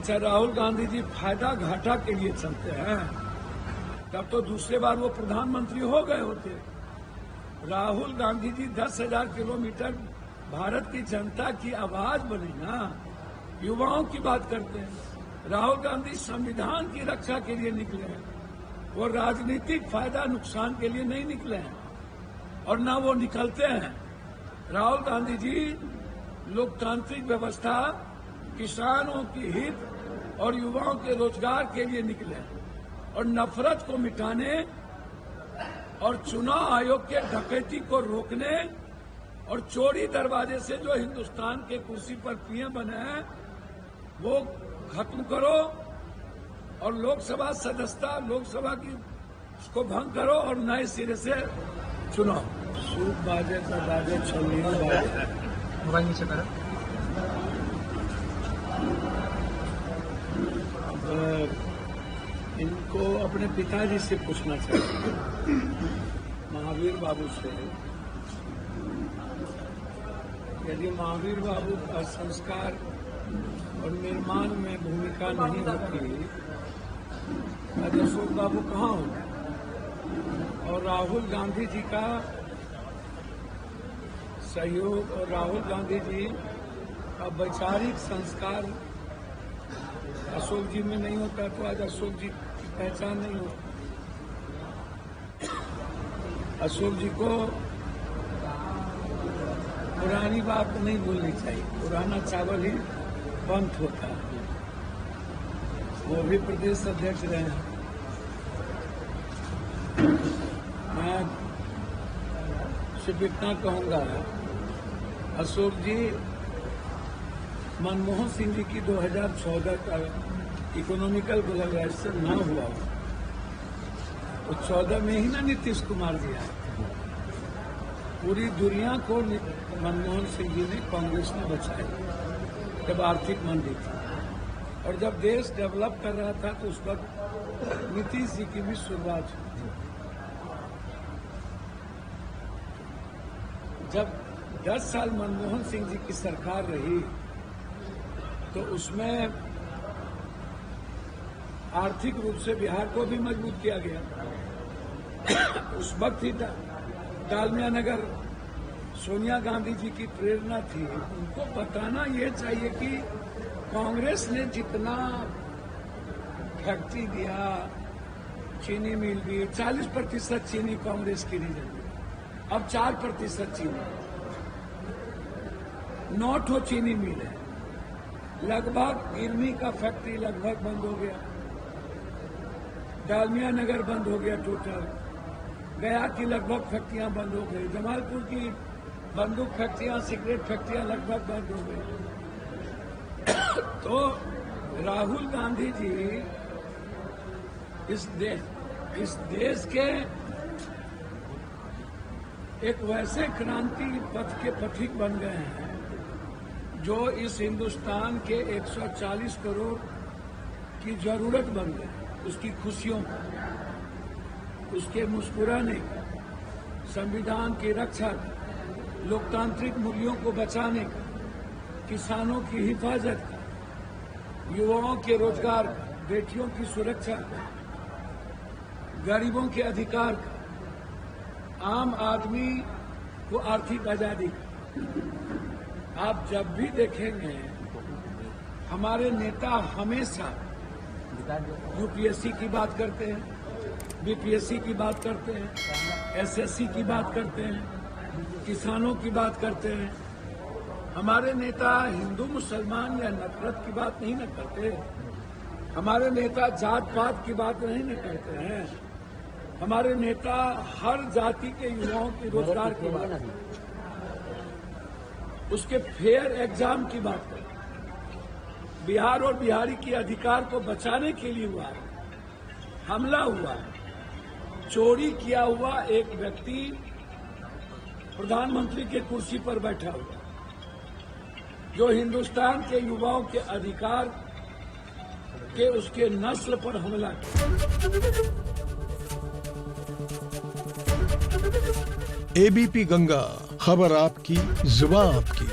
अच्छा, राहुल गांधी जी फायदा घाटा के लिए चलते हैं, तब तो दूसरे बार वो प्रधानमंत्री हो गए होते। राहुल गांधी जी 10,000 किलोमीटर भारत की जनता की आवाज बने ना, युवाओं की बात करते हैं। राहुल गांधी संविधान की रक्षा के लिए निकले हैं, वो राजनीतिक फायदा नुकसान के लिए नहीं निकले हैं और ना वो निकलते हैं। राहुल गांधी जी लोकतांत्रिक व्यवस्था, किसानों की हित और युवाओं के रोजगार के लिए निकले और नफरत को मिटाने और चुनाव आयोग के डकैती को रोकने और चोरी दरवाजे से जो हिंदुस्तान के कुर्सी पर पीएम बने हैं वो खत्म करो और लोकसभा सदस्यता लोकसभा की उसको भंग करो और नए सिरे से चुनाव। सूप बाजे का बाजे छलनी बाजे। मोबाइल नीचे करो। इनको अपने पिताजी से पूछना चाहिए, महावीर बाबू से। यदि महावीर बाबू का संस्कार और निर्माण में भूमिका नहीं होती तो अशोक बाबू कहाँ होंगे? और राहुल गांधी जी का सहयोग और राहुल गांधी जी का वैचारिक संस्कार अशोक जी में नहीं होता तो आज अशोक जी की पहचान नहीं होती। अशोक जी को पुरानी बात नहीं भूलनी चाहिए, पुराना चावल ही बंद होता है। वो भी प्रदेश अध्यक्ष रहे हैं। मैं सिर्फ इतना कहूंगा, अशोक जी मनमोहन सिंह जी की 2014 का इकोनॉमिकल ग्लोबलाइजेशन ना हुआ तो 14 में ही ना नीतीश कुमार जी आए। पूरी दुनिया को मनमोहन सिंह जी ने, कांग्रेस ने बचाया जब आर्थिक मंदी थी और जब देश डेवलप कर रहा था तो उस वक्त नीतीश जी की भी शुरुआत हुई थी। जब 10 साल मनमोहन सिंह जी की सरकार रही तो उसमें आर्थिक रूप से बिहार को भी मजबूत किया गया। उस वक्त ही डालमिया नगर सोनिया गांधी जी की प्रेरणा थी। उनको बताना ये चाहिए कि कांग्रेस ने जितना फैक्ट्री दिया, चीनी मिल दी, 40% चीनी कांग्रेस की रीजन में, अब 4% चीनी, 9 चीनी मिल है। लगभग इरमी का फैक्ट्री लगभग बंद हो गया, डालमिया नगर बंद हो गया टोटल, गया की लगभग फैक्ट्रियां बंद हो गई, जमालपुर की बंदूक फैक्ट्रियां, सिगरेट फैक्ट्रियां लगभग बंद हो गई। तो राहुल गांधी जी इस देश के एक वैसे क्रांति पथ के पथिक बन गए हैं जो इस हिंदुस्तान के 140 करोड़ की जरूरत बन गई, उसकी खुशियों का, उसके मुस्कुराने का, संविधान की रक्षा का, लोकतांत्रिक मूल्यों को बचाने का, किसानों की हिफाजत का, युवाओं के रोजगार का, बेटियों की सुरक्षा का, गरीबों के अधिकार का, आम आदमी को आर्थिक आजादी का। आप जब भी देखेंगे हमारे नेता हमेशा यूपीएससी की बात करते हैं, बीपीएससी की बात करते हैं, एसएससी की बात करते हैं, किसानों की बात करते हैं। हमारे नेता हिंदू मुसलमान या नफरत की बात नहीं न करते। हमारे नेता जात पात की बात नहीं न करते हैं। हमारे नेता हर जाति के युवाओं के रोजगार की बात, उसके फेयर एग्जाम की बात करते हैं। बिहार और बिहारी के अधिकार को बचाने के लिए हुआ है, हमला हुआ है, चोरी किया हुआ एक व्यक्ति प्रधानमंत्री के कुर्सी पर बैठा हुआ, जो हिंदुस्तान के युवाओं के अधिकार के उसके नस्ल पर हमला किया। एबीपी गंगा, खबर आपकी, जुबान आपकी।